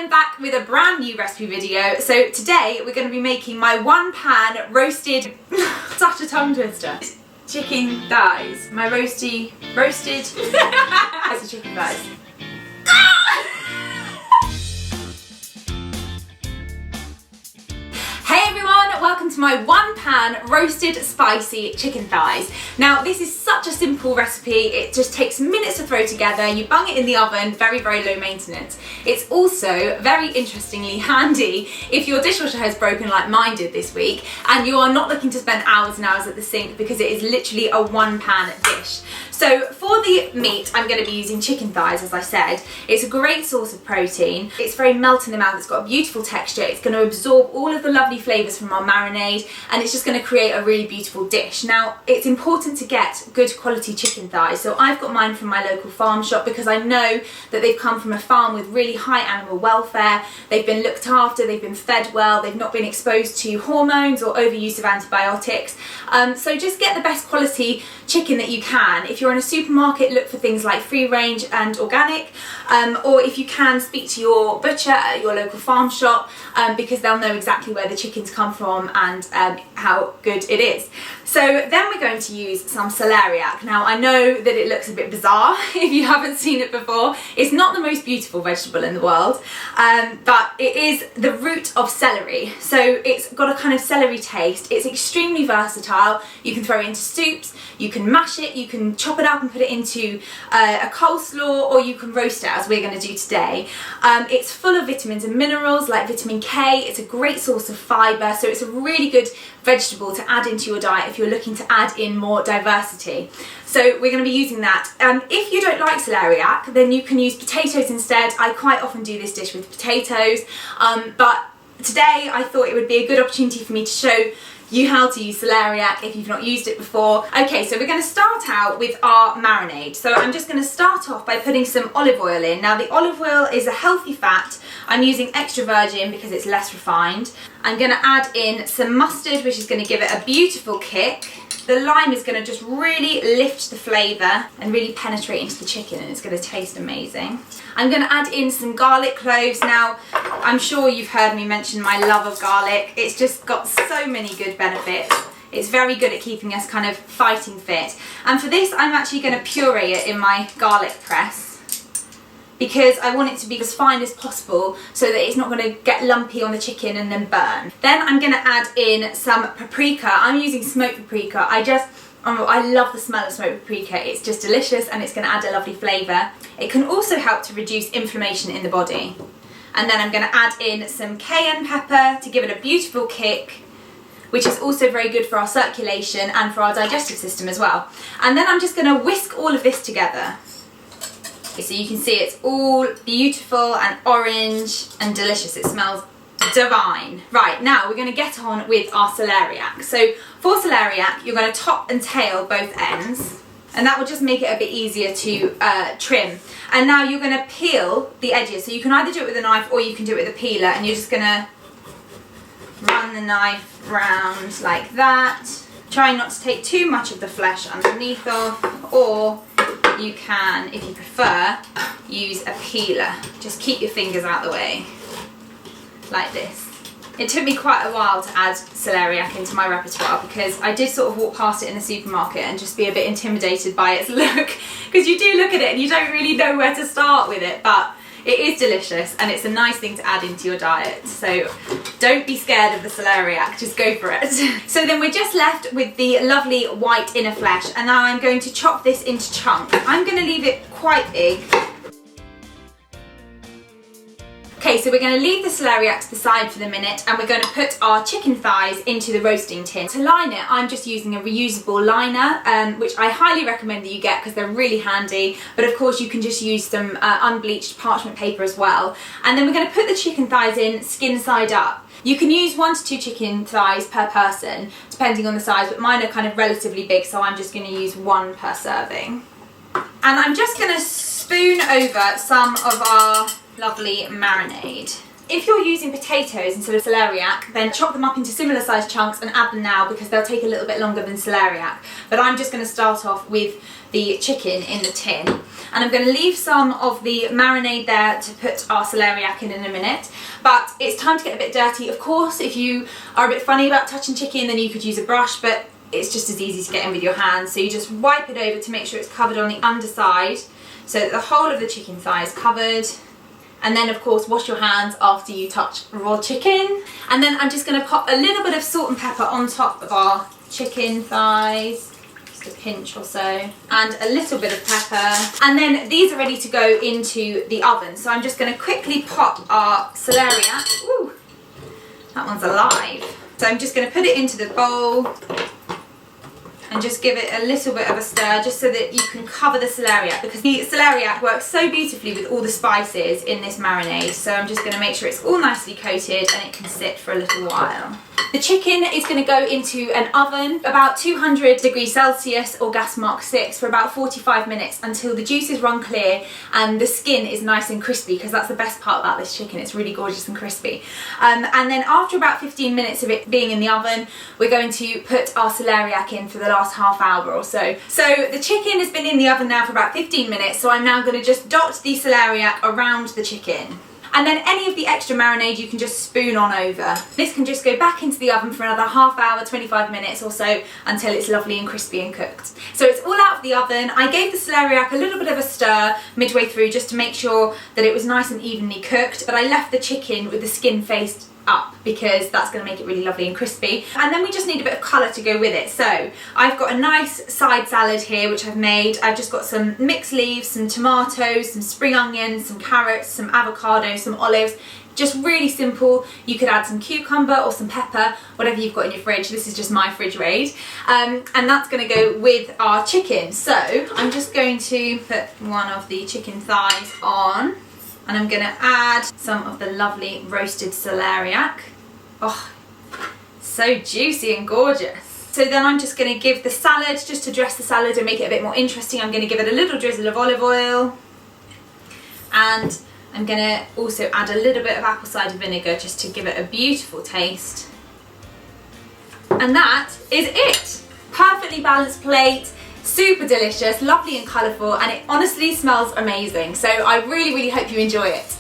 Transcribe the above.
am back with a brand new recipe video. So today we're going to be making my one pan roasted, such a tongue twister, chicken thighs. My roasted, it's a chicken thighs. Hey everyone, welcome to my one pan roasted spicy chicken thighs. Now this is such a simple recipe, it just takes minutes to throw together, you bung it in the oven, very low maintenance. It's also very interestingly handy if your dishwasher has broken like mine did this week and you are not looking to spend hours and hours at the sink because it is literally a one pan dish. So for the meat I'm going to be using chicken thighs, as I said. It's a great source of protein, it's very melt in the mouth, it's got a beautiful texture, it's going to absorb all of the lovely flavours from our marinade and it's just going to create a really beautiful dish. Now it's important to get good quality chicken thighs, so I've got mine from my local farm shop because I know that they've come from a farm with really high animal welfare, they've been looked after, they've been fed well, they've not been exposed to hormones or overuse of antibiotics. So just get the best quality chicken that you can. If you're in a supermarket, look for things like free range and organic, or if you can, speak to your butcher at your local farm shop because they'll know exactly where the chickens come from and how good it is. So then we're going to use some celeriac. Now I know that it looks a bit bizarre if you haven't seen it before. It's not the most beautiful vegetable in the world, but it is the root of celery. So it's got a kind of celery taste. It's extremely versatile. You can throw it into soups, you can mash it, you can chop it up and put it into a coleslaw, or you can roast it as we're going to do today. It's full of vitamins and minerals like vitamin K. It's a great source of fibre, so it's a really good vegetable to add into your diet if you're looking to add in more diversity. So we're going to be using that. If you don't like celeriac, then you can use potatoes instead. I quite often do this dish with potatoes, but today I thought it would be a good opportunity for me to show you how to use celeriac if you've not used it before. Okay, so we're going to start out with our marinade. So I'm just going to start off by putting some olive oil in. Now the olive oil is a healthy fat. I'm using extra virgin because it's less refined. I'm going to add in some mustard, which is going to give it a beautiful kick. The lime is going to just really lift the flavour and really penetrate into the chicken, and it's going to taste amazing. I'm going to add in some garlic cloves. Now, I'm sure you've heard me mention my love of garlic. It's just got so many good benefits. It's very good at keeping us kind of fighting fit. And for this, I'm actually going to puree it in my garlic press, because I want it to be as fine as possible so that it's not going to get lumpy on the chicken and then burn. Then I'm going to add in some paprika. I'm using smoked paprika. I love the smell of smoked paprika. It's just delicious and it's going to add a lovely flavour. It can also help to reduce inflammation in the body. And then I'm going to add in some cayenne pepper to give it a beautiful kick, which is also very good for our circulation and for our digestive system as well. And then I'm just going to whisk all of this together. So you can see it's all beautiful and orange and delicious. It smells divine. Right, now we're going to get on with our celeriac. So for celeriac, you're going to top and tail both ends, and that will just make it a bit easier to trim. And now you're going to peel the edges. So you can either do it with a knife or you can do it with a peeler, and you're just going to run the knife round like that. Try not to take too much of the flesh underneath off, or you can, if you prefer, use a peeler. Just keep your fingers out the way, like this. It took me quite a while to add celeriac into my repertoire because I did sort of walk past it in the supermarket and just be a bit intimidated by its look, because you do look at it and you don't really know where to start with it, but it is delicious and it's a nice thing to add into your diet. So don't be scared of the celeriac, just go for it. So then we're just left with the lovely white inner flesh, and now I'm going to chop this into chunks. I'm going to leave it quite big. Okay, so we're going to leave the celeriac to the side for the minute, and we're going to put our chicken thighs into the roasting tin. To line it, I'm just using a reusable liner, which I highly recommend that you get because they're really handy, but of course you can just use some unbleached parchment paper as well. And then we're going to put the chicken thighs in skin side up. You can use 1 to 2 chicken thighs per person, depending on the size, but mine are kind of relatively big, so I'm just going to use 1 per serving. And I'm just going to spoon over some of our lovely marinade If you're using potatoes instead of celeriac, then chop them up into similar sized chunks and add them now because they'll take a little bit longer than celeriac. But I'm just going to start off with the chicken in the tin. And I'm going to leave some of the marinade there to put our celeriac in a minute. But it's time to get a bit dirty. Of course, if you are a bit funny about touching chicken, then you could use a brush, but it's just as easy to get in with your hands. So you just wipe it over to make sure it's covered on the underside, so that the whole of the chicken thigh is covered. And then of course wash your hands after you touch raw chicken. And then I'm just going to pop a little bit of salt and pepper on top of our chicken thighs. A pinch or so, and a little bit of pepper, and then these are ready to go into the oven. So I'm just going to quickly pop our celeriac. Ooh, that one's alive. So I'm just going to put it into the bowl and just give it a little bit of a stir, just so that you can cover the celeriac, because the celeriac works so beautifully with all the spices in this marinade. So I'm just going to make sure it's all nicely coated and it can sit for a little while. The chicken is going to go into an oven about 200 degrees Celsius or gas mark 6 for about 45 minutes until the juices run clear and the skin is nice and crispy, because that's the best part about this chicken. It's really gorgeous and crispy. And then after about 15 minutes of it being in the oven, we're going to put our celeriac in for the last half hour or so. So the chicken has been in the oven now for about 15 minutes, so I'm now going to just dot the celeriac around the chicken. And then any of the extra marinade you can just spoon on over. This can just go back into the oven for another half hour, 25 minutes or so, until it's lovely and crispy and cooked. So it's all out of the oven. I gave the celeriac a little bit of a stir midway through just to make sure that it was nice and evenly cooked, but I left the chicken with the skin faced up because that's going to make it really lovely and crispy. And then we just need a bit of colour to go with it. So I've got a nice side salad here which I've made. I've just got some mixed leaves, some tomatoes, some spring onions, some carrots, some avocado, some olives. Just really simple. You could add some cucumber or some pepper, whatever you've got in your fridge. This is just my fridge raid. And that's going to go with our chicken. So I'm just going to put one of the chicken thighs on. And I'm going to add some of the lovely roasted celeriac. Oh, so juicy and gorgeous. So then I'm just going to give the salad, just to dress the salad and make it a bit more interesting, I'm going to give it a little drizzle of olive oil. And I'm going to also add a little bit of apple cider vinegar just to give it a beautiful taste. And that is it. Perfectly balanced plate. Super delicious, lovely and colourful, and it honestly smells amazing. So I really, really hope you enjoy it.